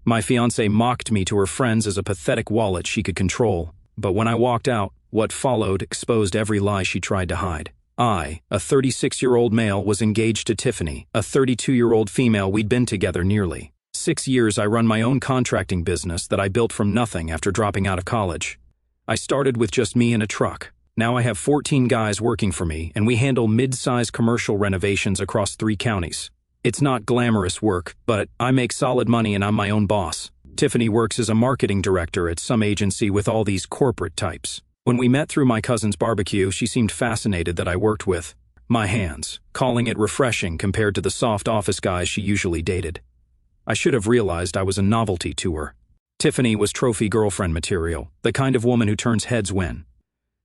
My fiancée mocked me to her friends as a pathetic wallet she could control, but when I walked out, what followed exposed every lie she tried to hide. I, a 36-year-old male, was engaged to Tiffany, a 32-year-old female. We'd been together nearly 6 years. I run my own contracting business that I built from nothing after dropping out of college. I started with just me and a truck. Now I have 14 guys working for me, and we handle mid-size commercial renovations across 3 counties. It's not glamorous work, but I make solid money and I'm my own boss. Tiffany works as a marketing director at some agency with all these corporate types. When we met through my cousin's barbecue, she seemed fascinated that I worked with my hands, calling it refreshing compared to the soft office guys she usually dated. I should have realized I was a novelty to her. Tiffany was trophy girlfriend material, the kind of woman who turns heads when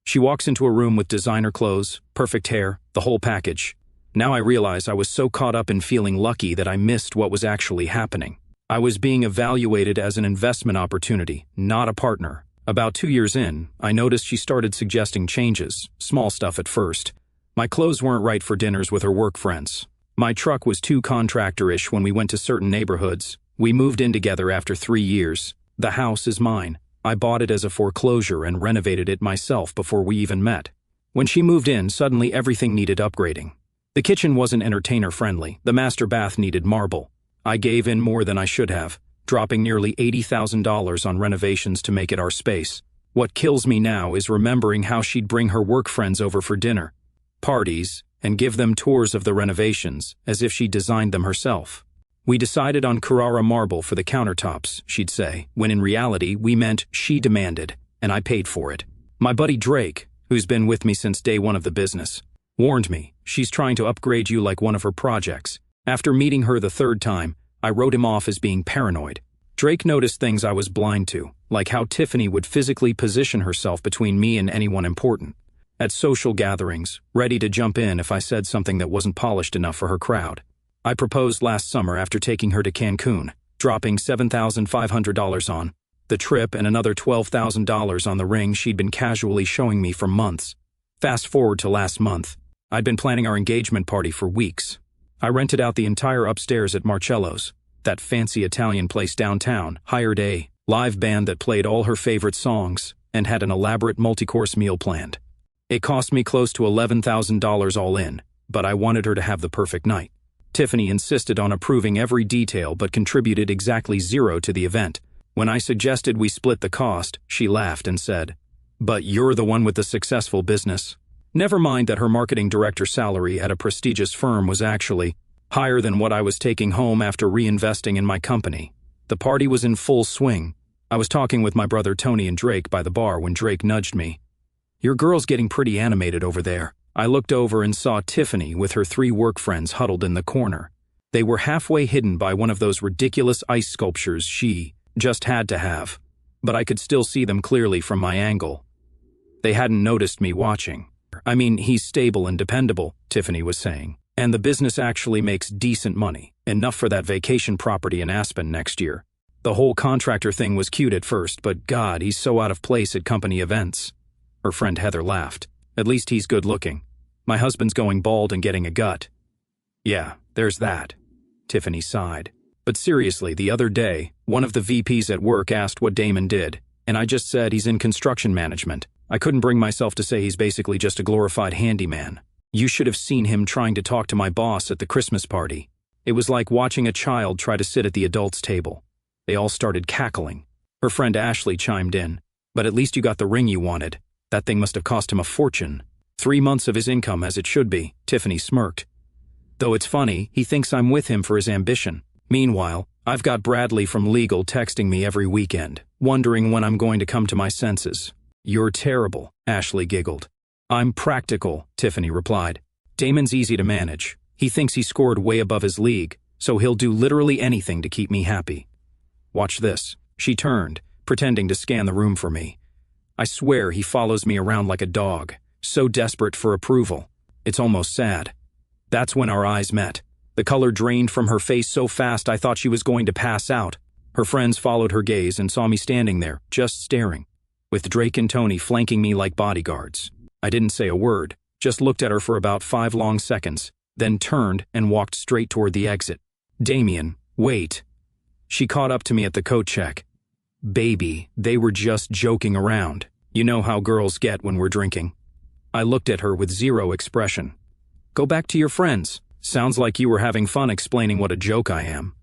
she walks into a room with designer clothes, perfect hair, the whole package. Now I realize I was so caught up in feeling lucky that I missed what was actually happening. I was being evaluated as an investment opportunity, not a partner. About 2 years in, I noticed she started suggesting changes, small stuff at first. My clothes weren't right for dinners with her work friends. My truck was too contractor-ish when we went to certain neighborhoods. We moved in together after 3 years. The house is mine. I bought it as a foreclosure and renovated it myself before we even met. When she moved in, suddenly everything needed upgrading. The kitchen wasn't entertainer-friendly. The master bath needed marble. I gave in more than I should have, dropping nearly $80,000 on renovations to make it our space. What kills me now is remembering how she'd bring her work friends over for dinner, parties, and give them tours of the renovations, as if she designed them herself. We decided on Carrara marble for the countertops, she'd say, when in reality we meant she demanded, and I paid for it. My buddy Drake, who's been with me since day one of the business, warned me, she's trying to upgrade you like one of her projects. After meeting her the 3rd time, I wrote him off as being paranoid. Drake noticed things I was blind to, like how Tiffany would physically position herself between me and anyone important. At social gatherings, ready to jump in if I said something that wasn't polished enough for her crowd. I proposed last summer after taking her to Cancun, dropping $7,500 on the trip and another $12,000 on the ring she'd been casually showing me for months. Fast forward to last month. I'd been planning our engagement party for weeks. I rented out the entire upstairs at Marcello's, that fancy Italian place downtown, hired a live band that played all her favorite songs, and had an elaborate multi-course meal planned. It cost me close to $11,000 all in, but I wanted her to have the perfect night. Tiffany insisted on approving every detail but contributed exactly 0 to the event. When I suggested we split the cost, she laughed and said, "But you're the one with the successful business." Never mind that her marketing director salary at a prestigious firm was actually higher than what I was taking home after reinvesting in my company. The party was in full swing. I was talking with my brother Tony and Drake by the bar when Drake nudged me. "Your girl's getting pretty animated over there." I looked over and saw Tiffany with her 3 work friends huddled in the corner. They were halfway hidden by one of those ridiculous ice sculptures she just had to have, but I could still see them clearly from my angle. They hadn't noticed me watching. "I mean, he's stable and dependable," Tiffany was saying, "and the business actually makes decent money, enough for that vacation property in Aspen next year. The whole contractor thing was cute at first, but God, he's so out of place at company events." Her friend Heather laughed. "At least he's good looking. My husband's going bald and getting a gut." "Yeah, there's that." Tiffany sighed. "But seriously, the other day, one of the VPs at work asked what Damon did, and I just said he's in construction management. I couldn't bring myself to say he's basically just a glorified handyman. You should have seen him trying to talk to my boss at the Christmas party. It was like watching a child try to sit at the adults' table." They all started cackling. Her friend Ashley chimed in. "But at least you got the ring you wanted. That thing must have cost him a fortune." 3 months of his income, as it should be, Tiffany smirked. "Though it's funny, he thinks I'm with him for his ambition. Meanwhile, I've got Bradley from legal texting me every weekend, wondering when I'm going to come to my senses." "You're terrible," Ashley giggled. "I'm practical," Tiffany replied. "Damon's easy to manage. He thinks he scored way above his league, so he'll do literally anything to keep me happy. Watch this." She turned, pretending to scan the room for me. "I swear he follows me around like a dog, so desperate for approval. It's almost sad." That's when our eyes met. The color drained from her face so fast I thought she was going to pass out. Her friends followed her gaze and saw me standing there, just staring, with Drake and Tony flanking me like bodyguards. I didn't say a word, just looked at her for about 5 long seconds, then turned and walked straight toward the exit. "Damien, wait." She caught up to me at the coat check. Baby, they were just joking around. You know how girls get when we're drinking. I looked at her with zero expression. Go back to your friends. Sounds like you were having fun explaining what a joke I am.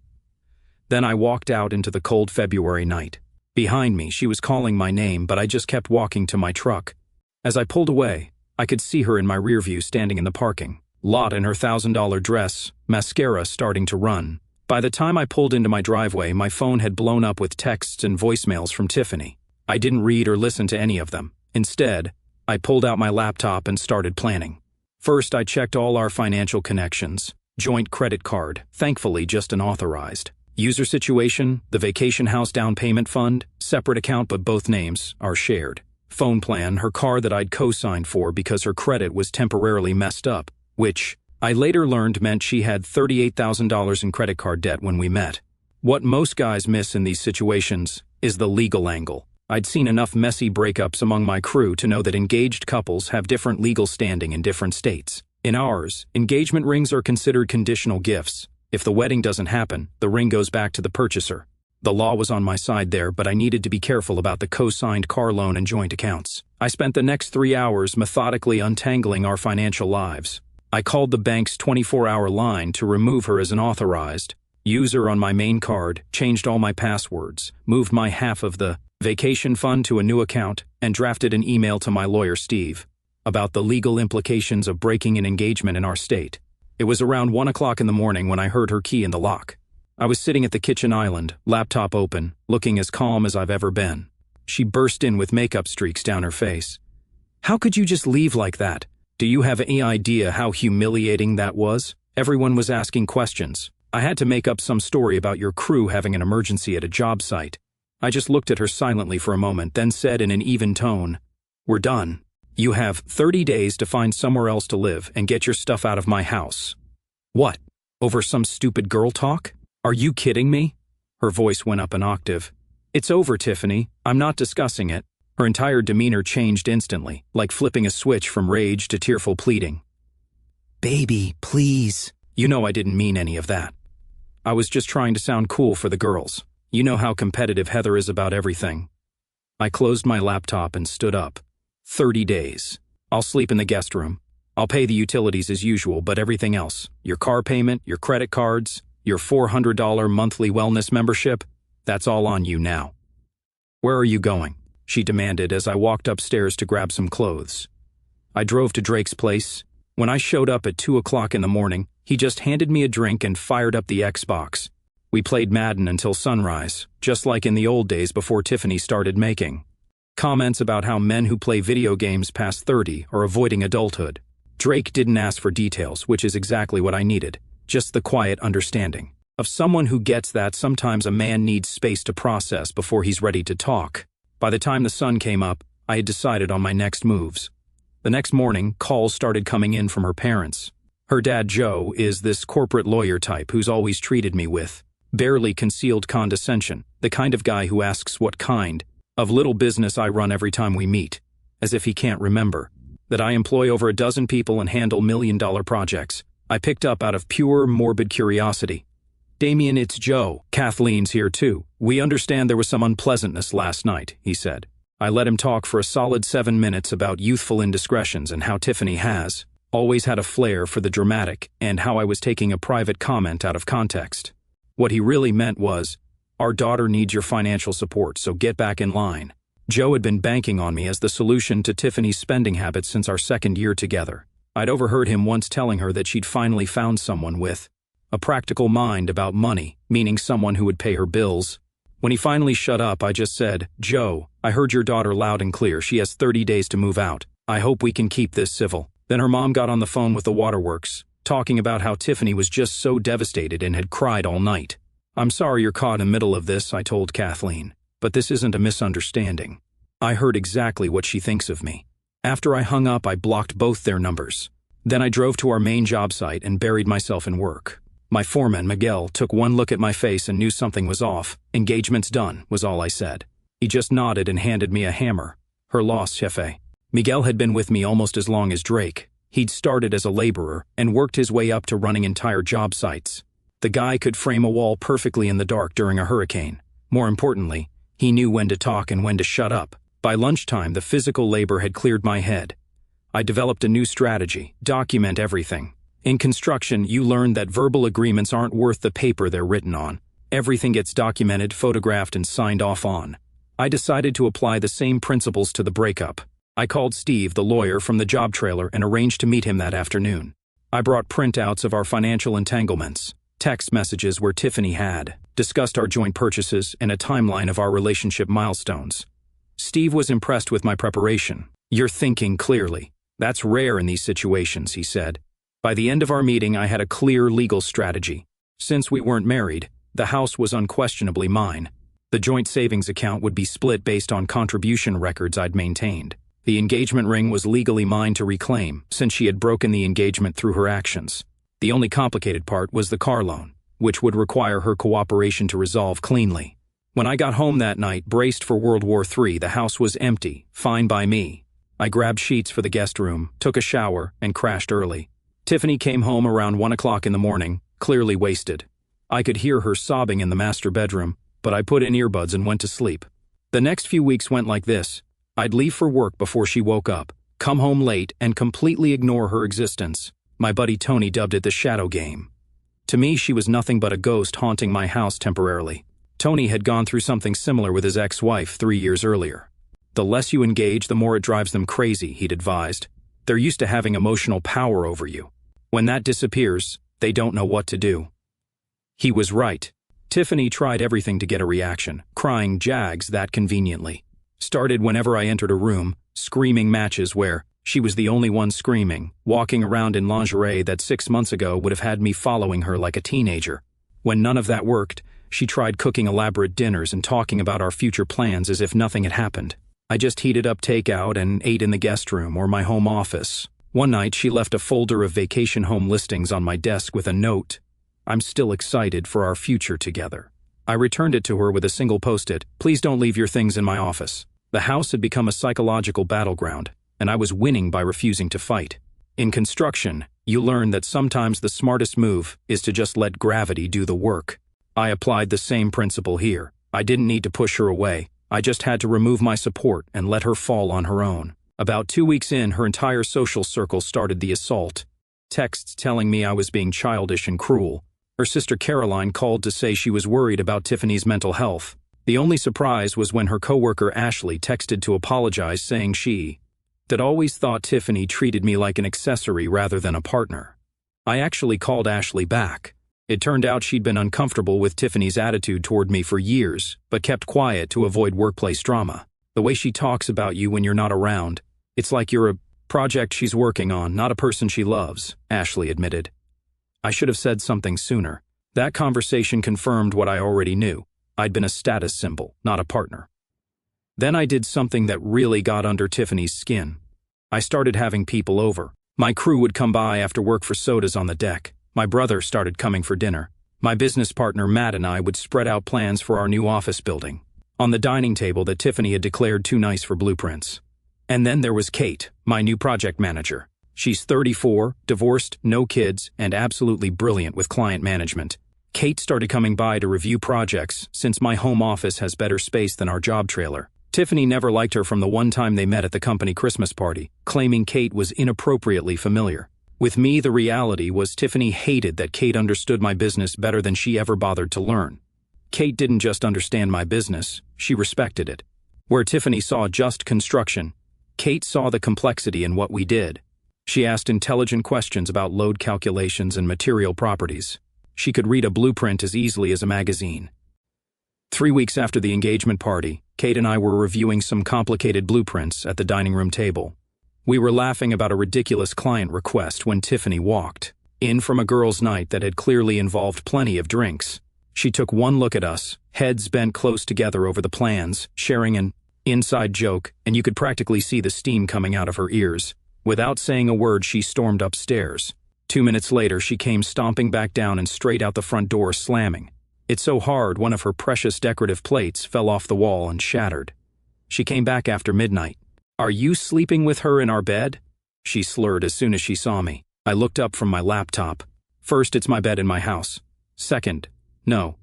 Then I walked out into the cold February night. Behind me, she was calling my name, but I just kept walking to my truck. As I pulled away, I could see her in my rear view standing in the parking lot in her $1,000 dress, mascara starting to run. By the time I pulled into my driveway, my phone had blown up with texts and voicemails from Tiffany. I didn't read or listen to any of them. Instead, I pulled out my laptop and started planning. First, I checked all our financial connections. Joint credit card, thankfully just an authorized. User situation, the vacation house down payment fund, separate account but both names are shared. Phone plan, her car that I'd co-signed for because her credit was temporarily messed up, which I later learned meant she had $38,000 in credit card debt when we met. What most guys miss in these situations is the legal angle. I'd seen enough messy breakups among my crew to know that engaged couples have different legal standing in different states. In ours, engagement rings are considered conditional gifts. If the wedding doesn't happen, the ring goes back to the purchaser. The law was on my side there, but I needed to be careful about the co-signed car loan and joint accounts. I spent the next 3 hours methodically untangling our financial lives. I called the bank's 24-hour line to remove her as an authorized user on my main card, changed all my passwords, moved my half of the vacation fund to a new account, and drafted an email to my lawyer, Steve, about the legal implications of breaking an engagement in our state. It was around 1 o'clock in the morning when I heard her key in the lock. I was sitting at the kitchen island, laptop open, looking as calm as I've ever been. She burst in with makeup streaks down her face. How could you just leave like that? Do you have any idea how humiliating that was? Everyone was asking questions. I had to make up some story about your crew having an emergency at a job site. I just looked at her silently for a moment, then said in an even tone, "We're done. You have 30 days to find somewhere else to live and get your stuff out of my house." What? Over some stupid girl talk? Are you kidding me? Her voice went up an octave. It's over, Tiffany. I'm not discussing it. Her entire demeanor changed instantly, like flipping a switch from rage to tearful pleading. Baby, please. You know I didn't mean any of that. I was just trying to sound cool for the girls. You know how competitive Heather is about everything. I closed my laptop and stood up. 30 days. I'll sleep in the guest room. I'll pay the utilities as usual, but everything else, your car payment, your credit cards, your $400 monthly wellness membership, that's all on you now. Where are you going? She demanded as I walked upstairs to grab some clothes. I drove to Drake's place. When I showed up at 2 o'clock in the morning, he just handed me a drink and fired up the Xbox. We played Madden until sunrise, just like in the old days before Tiffany started making comments about how men who play video games past 30 are avoiding adulthood. Drake didn't ask for details, which is exactly what I needed, just the quiet understanding of someone who gets that sometimes a man needs space to process before he's ready to talk. By the time the sun came up, I had decided on my next moves. The next morning, calls started coming in from her parents. Her dad, Joe, is this corporate lawyer type who's always treated me with barely concealed condescension, the kind of guy who asks what kind of little business I run every time we meet, as if he can't remember that I employ over a dozen people and handle $1-million projects. I picked up out of pure, morbid curiosity. Damien, it's Joe. Kathleen's here too. We understand there was some unpleasantness last night, he said. I let him talk for a solid 7 minutes about youthful indiscretions and how Tiffany has always had a flair for the dramatic and how I was taking a private comment out of context. What he really meant was, our daughter needs your financial support, so get back in line. Joe had been banking on me as the solution to Tiffany's spending habits since our second year together. I'd overheard him once telling her that she'd finally found someone with a practical mind about money, meaning someone who would pay her bills. When he finally shut up, I just said, Joe, I heard your daughter loud and clear. She has 30 days to move out. I hope we can keep this civil. Then her mom got on the phone with the waterworks, talking about how Tiffany was just so devastated and had cried all night. I'm sorry you're caught in the middle of this, I told Kathleen, but this isn't a misunderstanding. I heard exactly what she thinks of me. After I hung up, I blocked both their numbers. Then I drove to our main job site and buried myself in work. My foreman, Miguel, took one look at my face and knew something was off. Engagement's done, was all I said. He just nodded and handed me a hammer. Her loss, Jefe. Miguel had been with me almost as long as Drake. He'd started as a laborer and worked his way up to running entire job sites. The guy could frame a wall perfectly in the dark during a hurricane. More importantly, he knew when to talk and when to shut up. By lunchtime, the physical labor had cleared my head. I developed a new strategy: document everything. In construction, you learn that verbal agreements aren't worth the paper they're written on. Everything gets documented, photographed, and signed off on. I decided to apply the same principles to the breakup. I called Steve, the lawyer from the job trailer, and arranged to meet him that afternoon. I brought printouts of our financial entanglements, text messages where Tiffany had discussed our joint purchases, and a timeline of our relationship milestones. Steve was impressed with my preparation. "You're thinking clearly. That's rare in these situations," he said. By the end of our meeting, I had a clear legal strategy. Since we weren't married, the house was unquestionably mine. The joint savings account would be split based on contribution records I'd maintained. The engagement ring was legally mine to reclaim, since she had broken the engagement through her actions. The only complicated part was the car loan, which would require her cooperation to resolve cleanly. When I got home that night, braced for World War III, the house was empty, fine by me. I grabbed sheets for the guest room, took a shower, and crashed early. Tiffany came home around 1 o'clock in the morning, clearly wasted. I could hear her sobbing in the master bedroom, but I put in earbuds and went to sleep. The next few weeks went like this. I'd leave for work before she woke up, come home late, and completely ignore her existence. My buddy Tony dubbed it the shadow game. To me, she was nothing but a ghost haunting my house temporarily. Tony had gone through something similar with his ex-wife 3 years earlier. The less you engage, the more it drives them crazy, he'd advised. They're used to having emotional power over you. When that disappears, they don't know what to do. He was right. Tiffany tried everything to get a reaction, crying jags that conveniently. Started whenever I entered a room, screaming matches where she was the only one screaming, walking around in lingerie that 6 months ago would have had me following her like a teenager. When none of that worked, she tried cooking elaborate dinners and talking about our future plans as if nothing had happened. I just heated up takeout and ate in the guest room or my home office. One night, she left a folder of vacation home listings on my desk with a note: "I'm still excited for our future together." I returned it to her with a single post-it: "Please don't leave your things in my office." The house had become a psychological battleground, and I was winning by refusing to fight. In construction, you learn that sometimes the smartest move is to just let gravity do the work. I applied the same principle here. I didn't need to push her away. I just had to remove my support and let her fall on her own. About 2 weeks in, her entire social circle started the assault. Texts telling me I was being childish and cruel. Her sister Caroline called to say she was worried about Tiffany's mental health. The only surprise was when her coworker Ashley texted to apologize, saying she'd always thought Tiffany treated me like an accessory rather than a partner. I actually called Ashley back. It turned out she'd been uncomfortable with Tiffany's attitude toward me for years, but kept quiet to avoid workplace drama. The way she talks about you when you're not around, it's like you're a project she's working on, not a person she loves, Ashley admitted. I should have said something sooner. That conversation confirmed what I already knew. I'd been a status symbol, not a partner. Then I did something that really got under Tiffany's skin. I started having people over. My crew would come by after work for sodas on the deck. My brother started coming for dinner. My business partner Matt and I would spread out plans for our new office building on the dining table that Tiffany had declared too nice for blueprints. And then there was Kate, my new project manager. She's 34, divorced, no kids, and absolutely brilliant with client management. Kate started coming by to review projects since my home office has better space than our job trailer. Tiffany never liked her from the one time they met at the company Christmas party, claiming Kate was inappropriately familiar. With me, the reality was Tiffany hated that Kate understood my business better than she ever bothered to learn. Kate didn't just understand my business, she respected it. Where Tiffany saw just construction, Kate saw the complexity in what we did. She asked intelligent questions about load calculations and material properties. She could read a blueprint as easily as a magazine. 3 weeks after the engagement party, Kate and I were reviewing some complicated blueprints at the dining room table. We were laughing about a ridiculous client request when Tiffany walked in from a girls' night that had clearly involved plenty of drinks. She took one look at us, heads bent close together over the plans, sharing an inside joke, and you could practically see the steam coming out of her ears. Without saying a word, she stormed upstairs. 2 minutes later, she came stomping back down and straight out the front door, slamming. It's so hard, one of her precious decorative plates fell off the wall and shattered. She came back after midnight. "Are you sleeping with her in our bed?" she slurred as soon as she saw me. I looked up from my laptop. "First, it's my bed in my house. Second, no,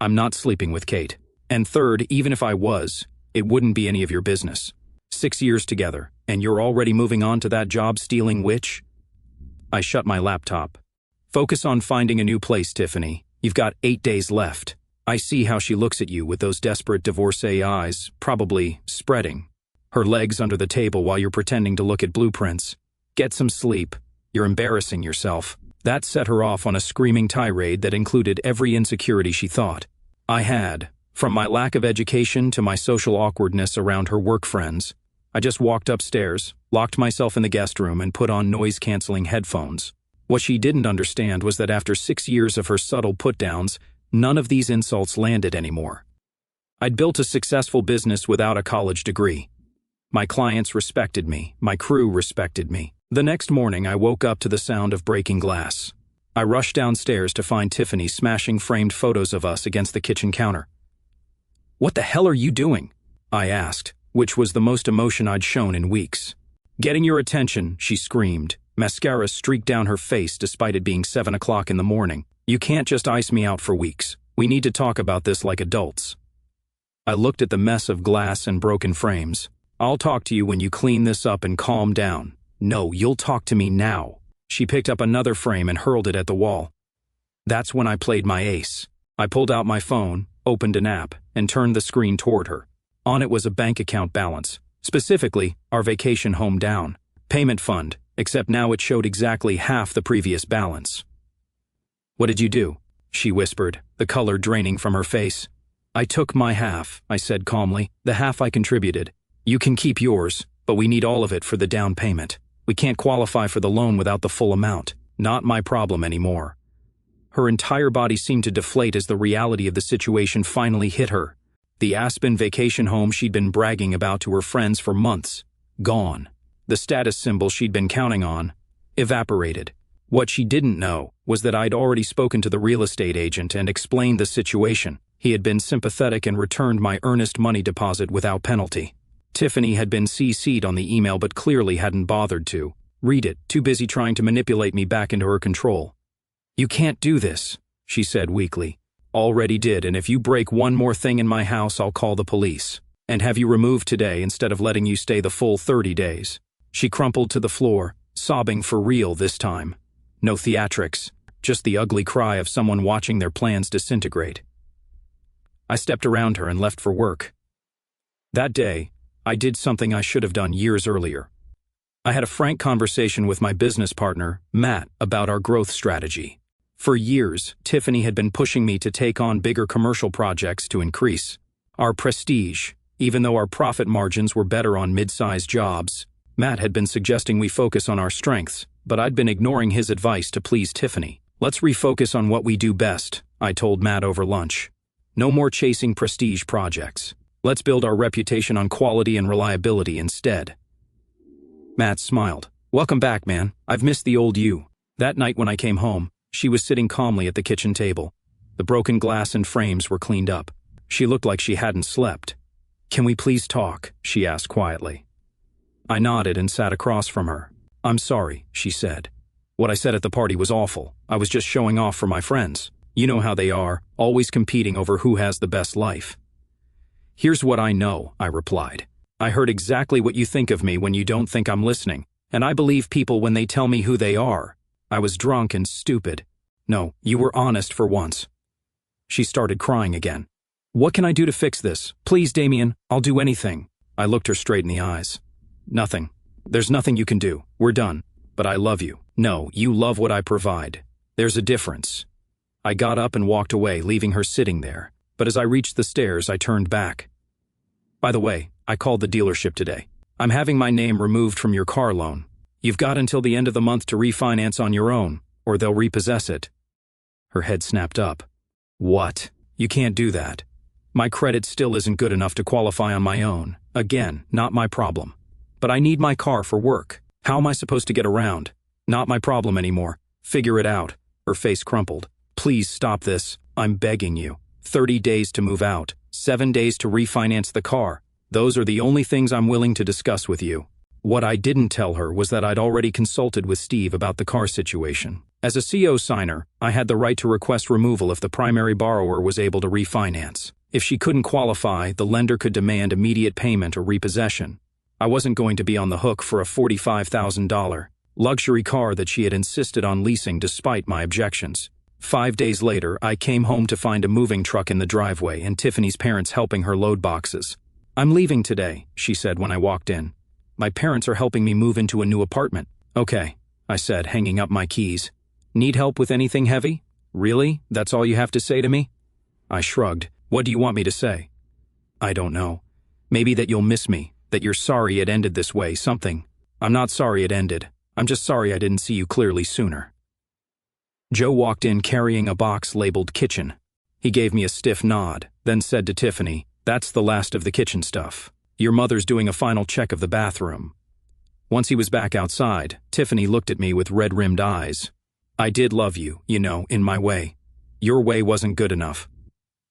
I'm not sleeping with Kate. And third, even if I was, it wouldn't be any of your business. 6 years together, and you're already moving on to that job-stealing witch? I shut my laptop. Focus on finding a new place, Tiffany. You've got 8 days left. I see how she looks at you with those desperate divorcee eyes, probably spreading. Her legs under the table while you're pretending to look at blueprints. Get some sleep. You're embarrassing yourself. That set her off on a screaming tirade that included every insecurity she thought I had, from my lack of education to my social awkwardness around her work friends. I just walked upstairs, locked myself in the guest room, and put on noise-canceling headphones. What she didn't understand was that after 6 years of her subtle put-downs, none of these insults landed anymore. I'd built a successful business without a college degree. My clients respected me, my crew respected me. The next morning, I woke up to the sound of breaking glass. I rushed downstairs to find Tiffany smashing framed photos of us against the kitchen counter. "What the hell are you doing?" I asked, which was the most emotion I'd shown in weeks. "Getting your attention," she screamed. Mascara streaked down her face despite it being 7 o'clock in the morning. "You can't just ice me out for weeks. We need to talk about this like adults." I looked at the mess of glass and broken frames. "I'll talk to you when you clean this up and calm down." "No, you'll talk to me now." She picked up another frame and hurled it at the wall. That's when I played my ace. I pulled out my phone, opened an app, and turned the screen toward her. On it was a bank account balance, specifically our vacation home down payment fund, except now it showed exactly half the previous balance. "What did you do?" she whispered, the color draining from her face. "I took my half," I said calmly, "the half I contributed. You can keep yours, but we need all of it for the down payment. We can't qualify for the loan without the full amount. Not my problem anymore." Her entire body seemed to deflate as the reality of the situation finally hit her. The Aspen vacation home she'd been bragging about to her friends for months, gone. The status symbol she'd been counting on, evaporated. What she didn't know was that I'd already spoken to the real estate agent and explained the situation. He had been sympathetic and returned my earnest money deposit without penalty. Tiffany had been CC'd on the email but clearly hadn't bothered to read it, too busy trying to manipulate me back into her control. "You can't do this," she said weakly. "Already did, and if you break one more thing in my house, I'll call the police. And have you removed today instead of letting you stay the full 30 days. She crumpled to the floor, sobbing for real this time. No theatrics, just the ugly cry of someone watching their plans disintegrate. I stepped around her and left for work. That day, I did something I should have done years earlier. I had a frank conversation with my business partner, Matt, about our growth strategy. For years, Tiffany had been pushing me to take on bigger commercial projects to increase our prestige. Even though our profit margins were better on mid-sized jobs, Matt had been suggesting we focus on our strengths, but I'd been ignoring his advice to please Tiffany. "Let's refocus on what we do best," I told Matt over lunch. "No more chasing prestige projects. Let's build our reputation on quality and reliability instead." Matt smiled. "Welcome back, man. I've missed the old you." That night when I came home, she was sitting calmly at the kitchen table. The broken glass and frames were cleaned up. She looked like she hadn't slept. "Can we please talk?" she asked quietly. I nodded and sat across from her. "I'm sorry," she said. "What I said at the party was awful. I was just showing off for my friends. You know how they are, always competing over who has the best life." "Here's what I know," I replied. "I heard exactly what you think of me when you don't think I'm listening, and I believe people when they tell me who they are. I was drunk and stupid. No, you were honest for once." She started crying again. "What can I do to fix this? Please, Damien, I'll do anything." I looked her straight in the eyes. "Nothing. There's nothing you can do. We're done. But I love you." "No, you love what I provide. There's a difference." I got up and walked away, leaving her sitting there. But as I reached the stairs, I turned back. "By the way, I called the dealership today. I'm having my name removed from your car loan. You've got until the end of the month to refinance on your own, or they'll repossess it." Her head snapped up. "What? You can't do that. My credit still isn't good enough to qualify on my own. Again, not my problem. But I need my car for work. How am I supposed to get around? Not my problem anymore. Figure it out." Her face crumpled. "Please stop this. I'm begging you. 30 days to move out. 7 days to refinance the car. Those are the only things I'm willing to discuss with you." What I didn't tell her was that I'd already consulted with Steve about the car situation. As a CO signer, I had the right to request removal if the primary borrower was able to refinance. If she couldn't qualify, the lender could demand immediate payment or repossession. I wasn't going to be on the hook for a $45,000 luxury car that she had insisted on leasing despite my objections. 5 days later, I came home to find a moving truck in the driveway and Tiffany's parents helping her load boxes. "I'm leaving today," she said when I walked in. "My parents are helping me move into a new apartment." "Okay," I said, hanging up my keys. "Need help with anything heavy? Really? That's all you have to say to me?" I shrugged. "What do you want me to say?" "I don't know. Maybe that you'll miss me, that you're sorry it ended this way, something." "I'm not sorry it ended. I'm just sorry I didn't see you clearly sooner." Joe walked in carrying a box labeled kitchen. He gave me a stiff nod, then said to Tiffany, "That's the last of the kitchen stuff. Your mother's doing a final check of the bathroom." Once he was back outside, Tiffany looked at me with red-rimmed eyes. "I did love you, you know, in my way. Your way wasn't good enough."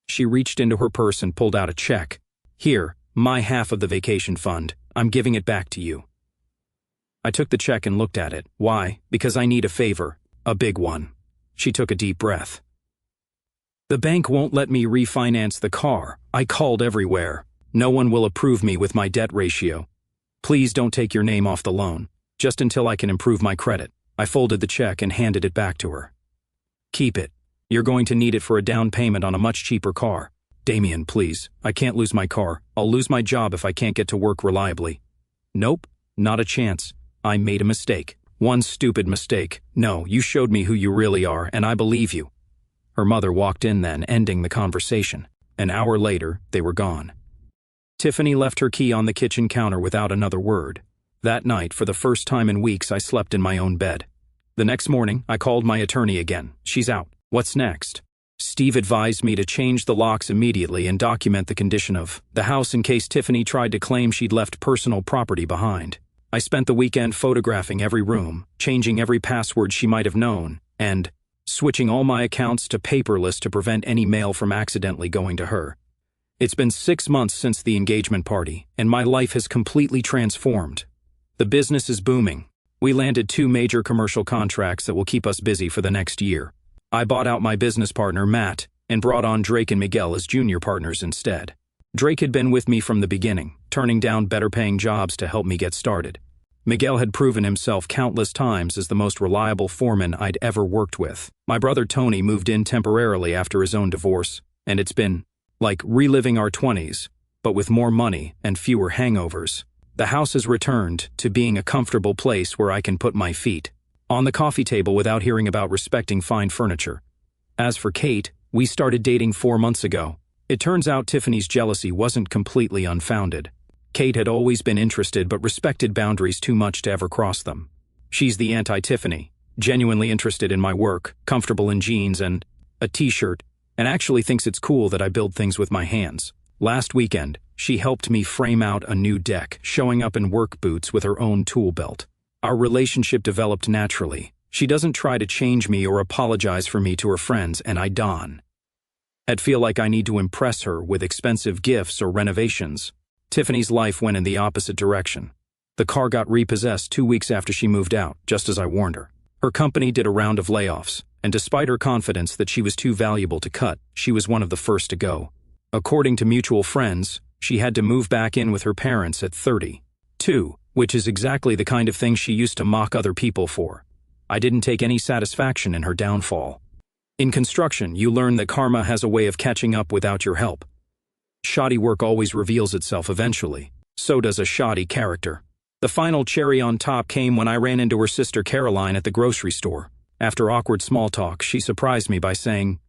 She reached into her purse and pulled out a check. "Here, my half of the vacation fund. I'm giving it back to you." I took the check and looked at it. "Why?" "Because I need a favor. A big one." She took a deep breath. "The bank won't let me refinance the car. I called everywhere. No one will approve me with my debt ratio. Please don't take your name off the loan, just until I can improve my credit." I folded the check and handed it back to her. "Keep it. You're going to need it for a down payment on a much cheaper car." "Damien, please. I can't lose my car. I'll lose my job if I can't get to work reliably." "Nope, not a chance. I made a mistake. One stupid mistake. No, you showed me who you really are, and I believe you." Her mother walked in then, ending the conversation. An hour later, they were gone. Tiffany left her key on the kitchen counter without another word. That night, for the first time in weeks, I slept in my own bed. The next morning, I called my attorney again. "She's out. What's next?" Steve advised me to change the locks immediately and document the condition of the house in case Tiffany tried to claim she'd left personal property behind. I spent the weekend photographing every room, changing every password she might have known, and switching all my accounts to paperless to prevent any mail from accidentally going to her. It's been 6 months since the engagement party, and my life has completely transformed. The business is booming. We landed 2 major commercial contracts that will keep us busy for the next year. I bought out my business partner, Matt, and brought on Drake and Miguel as junior partners instead. Drake had been with me from the beginning, turning down better-paying jobs to help me get started. Miguel had proven himself countless times as the most reliable foreman I'd ever worked with. My brother Tony moved in temporarily after his own divorce, and it's been like reliving our 20s, but with more money and fewer hangovers. The house has returned to being a comfortable place where I can put my feet on the coffee table without hearing about respecting fine furniture. As for Kate, we started dating 4 months ago. It turns out Tiffany's jealousy wasn't completely unfounded. Kate had always been interested but respected boundaries too much to ever cross them. She's the anti-Tiffany, genuinely interested in my work, comfortable in jeans and a t-shirt, and actually thinks it's cool that I build things with my hands. Last weekend, she helped me frame out a new deck, showing up in work boots with her own tool belt. Our relationship developed naturally. She doesn't try to change me or apologize for me to her friends, and I don't. I'd feel like I need to impress her with expensive gifts or renovations. Tiffany's life went in the opposite direction. The car got repossessed 2 weeks after she moved out, just as I warned her. Her company did a round of layoffs, and despite her confidence that she was too valuable to cut, she was one of the first to go. According to mutual friends, she had to move back in with her parents at 32, which is exactly the kind of thing she used to mock other people for. I didn't take any satisfaction in her downfall. In construction, you learn that karma has a way of catching up without your help. Shoddy work always reveals itself eventually. So does a shoddy character. The final cherry on top came when I ran into her sister Caroline at the grocery store. After awkward small talk, she surprised me by saying,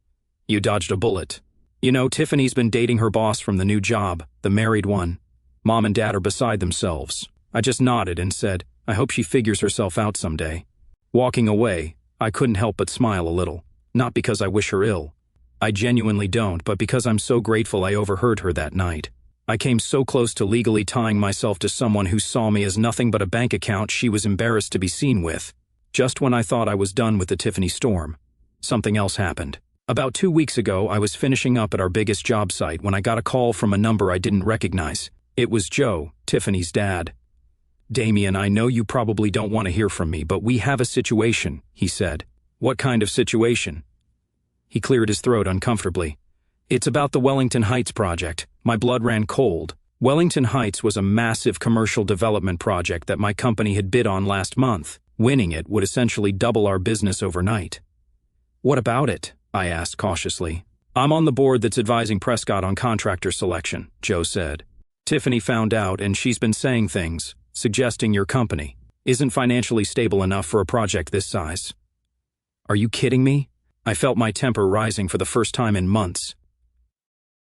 "You dodged a bullet. You know, Tiffany's been dating her boss from the new job, the married one. Mom and Dad are beside themselves." I just nodded and said, "I hope she figures herself out someday." Walking away, I couldn't help but smile a little. Not because I wish her ill. I genuinely don't, but because I'm so grateful I overheard her that night. I came so close to legally tying myself to someone who saw me as nothing but a bank account she was embarrassed to be seen with. Just when I thought I was done with the Tiffany storm, something else happened. About 2 weeks ago, I was finishing up at our biggest job site when I got a call from a number I didn't recognize. It was Joe, Tiffany's dad. Damien, I know you probably don't want to hear from me, but we have a situation, he said. What kind of situation? He cleared his throat uncomfortably. It's about the Wellington Heights project. My blood ran cold. Wellington Heights was a massive commercial development project that my company had bid on last month. Winning it would essentially double our business overnight. What about it? I asked cautiously. I'm on the board that's advising Prescott on contractor selection, Joe said. Tiffany found out and she's been saying things, suggesting your company isn't financially stable enough for a project this size. Are you kidding me? I felt my temper rising for the first time in months.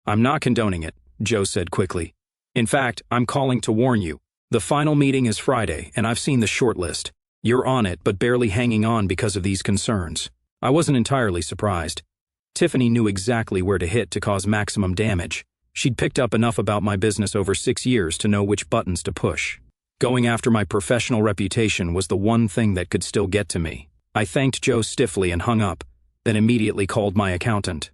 I'm not condoning it, Joe said quickly. In fact, I'm calling to warn you. The final meeting is Friday, and I've seen the shortlist. You're on it, but barely hanging on because of these concerns. I wasn't entirely surprised. Tiffany knew exactly where to hit to cause maximum damage. She'd picked up enough about my business over 6 years to know which buttons to push. Going after my professional reputation was the one thing that could still get to me. I thanked Joe stiffly and hung up, then immediately called my accountant.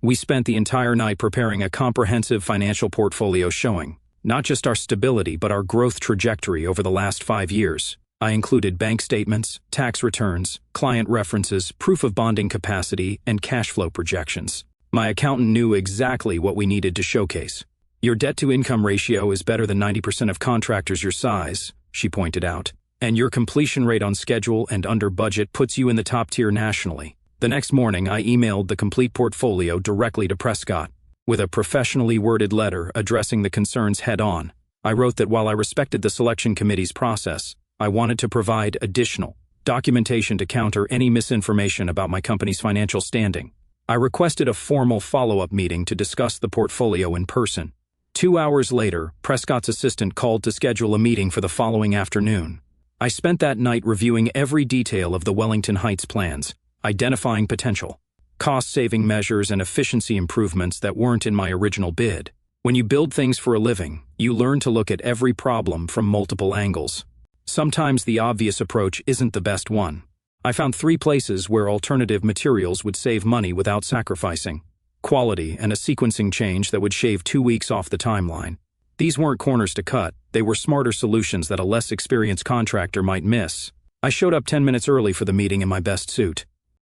We spent the entire night preparing a comprehensive financial portfolio showing not just our stability but our growth trajectory over the last 5 years. I included bank statements, tax returns, client references, proof of bonding capacity, and cash flow projections. My accountant knew exactly what we needed to showcase. Your debt-to-income ratio is better than 90% of contractors your size, she pointed out, and your completion rate on schedule and under budget puts you in the top tier nationally. The next morning, I emailed the complete portfolio directly to Prescott, with a professionally worded letter addressing the concerns head-on. I wrote that while I respected the selection committee's process, I wanted to provide additional documentation to counter any misinformation about my company's financial standing. I requested a formal follow-up meeting to discuss the portfolio in person. 2 hours later, Prescott's assistant called to schedule a meeting for the following afternoon. I spent that night reviewing every detail of the Wellington Heights plans, identifying potential cost-saving measures and efficiency improvements that weren't in my original bid. When you build things for a living, you learn to look at every problem from multiple angles. Sometimes the obvious approach isn't the best one. I found 3 places where alternative materials would save money without sacrificing quality and a sequencing change that would shave 2 weeks off the timeline. These weren't corners to cut, they were smarter solutions that a less experienced contractor might miss. I showed up 10 minutes early for the meeting in my best suit.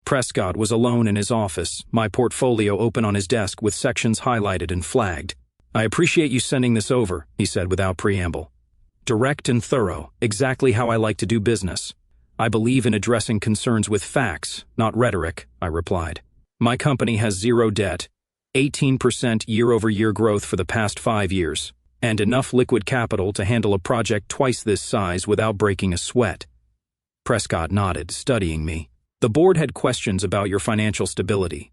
Prescott was alone in his office, my portfolio open on his desk with sections highlighted and flagged. I appreciate you sending this over, he said without preamble. Direct and thorough, exactly how I like to do business. I believe in addressing concerns with facts, not rhetoric, I replied. My company has 0 debt, 18% year-over-year growth for the past 5 years, and enough liquid capital to handle a project twice this size without breaking a sweat. Prescott nodded, studying me. The board had questions about your financial stability.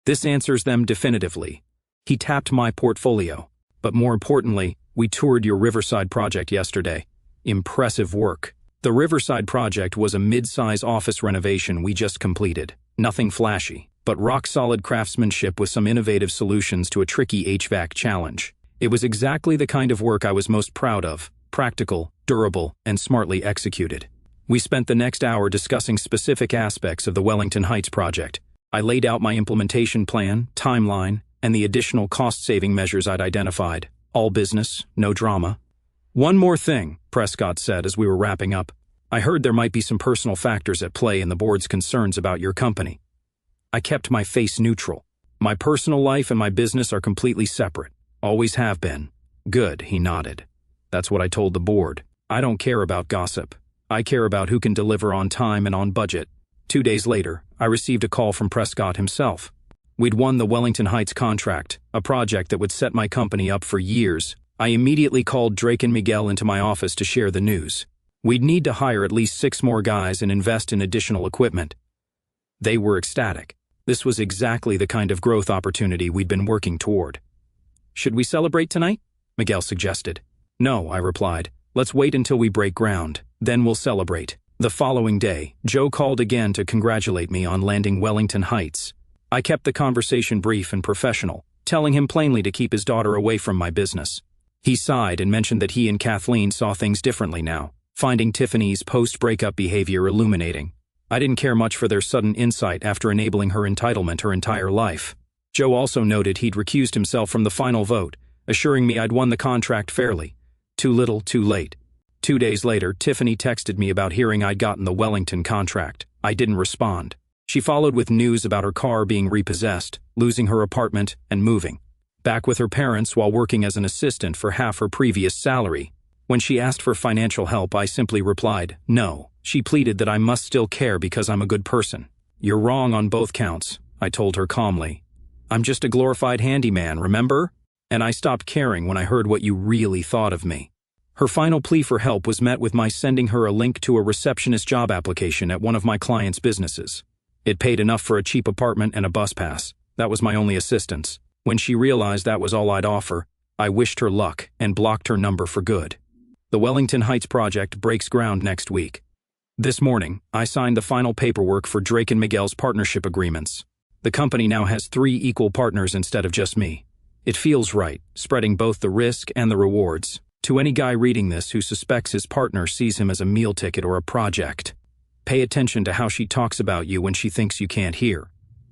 This answers them definitively. He tapped my portfolio. But more importantly, we toured your Riverside project yesterday. Impressive work. The Riverside project was a mid-size office renovation we just completed. Nothing flashy, but rock-solid craftsmanship with some innovative solutions to a tricky HVAC challenge. It was exactly the kind of work I was most proud of, practical, durable, and smartly executed. We spent the next hour discussing specific aspects of the Wellington Heights project. I laid out my implementation plan, timeline, and the additional cost-saving measures I'd identified. All business, no drama. One more thing, Prescott said as we were wrapping up. I heard there might be some personal factors at play in the board's concerns about your company. I kept my face neutral. My personal life and my business are completely separate. Always have been. Good, he nodded. That's what I told the board. I don't care about gossip. I care about who can deliver on time and on budget. 2 days later, I received a call from Prescott himself. We'd won the Wellington Heights contract, a project that would set my company up for years. I immediately called Drake and Miguel into my office to share the news. We'd need to hire at least 6 more guys and invest in additional equipment. They were ecstatic. This was exactly the kind of growth opportunity we'd been working toward. Should we celebrate tonight? Miguel suggested. No, I replied. Let's wait until we break ground. Then we'll celebrate. The following day, Joe called again to congratulate me on landing Wellington Heights. I kept the conversation brief and professional, telling him plainly to keep his daughter away from my business. He sighed and mentioned that he and Kathleen saw things differently now, finding Tiffany's post-breakup behavior illuminating. I didn't care much for their sudden insight after enabling her entitlement her entire life. Joe also noted he'd recused himself from the final vote, assuring me I'd won the contract fairly. Too little, too late. 2 days later, Tiffany texted me about hearing I'd gotten the Wellington contract. I didn't respond. She followed with news about her car being repossessed, losing her apartment, and moving back with her parents while working as an assistant for half her previous salary. When she asked for financial help, I simply replied, no. She pleaded that I must still care because I'm a good person. You're wrong on both counts, I told her calmly. I'm just a glorified handyman, remember? And I stopped caring when I heard what you really thought of me. Her final plea for help was met with my sending her a link to a receptionist job application at one of my clients' businesses. It paid enough for a cheap apartment and a bus pass. That was my only assistance. When she realized that was all I'd offer, I wished her luck and blocked her number for good. The Wellington Heights project breaks ground next week. This morning, I signed the final paperwork for Drake and Miguel's partnership agreements. The company now has 3 equal partners instead of just me. It feels right, spreading both the risk and the rewards. To any guy reading this who suspects his partner sees him as a meal ticket or a project, pay attention to how she talks about you when she thinks you can't hear.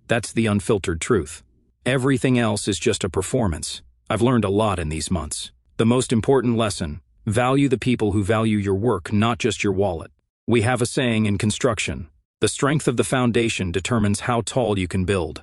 That's the unfiltered truth. Everything else is just a performance. I've learned a lot in these months. The most important lesson: value the people who value your work, not just your wallet. We have a saying in construction: the strength of the foundation determines how tall you can build.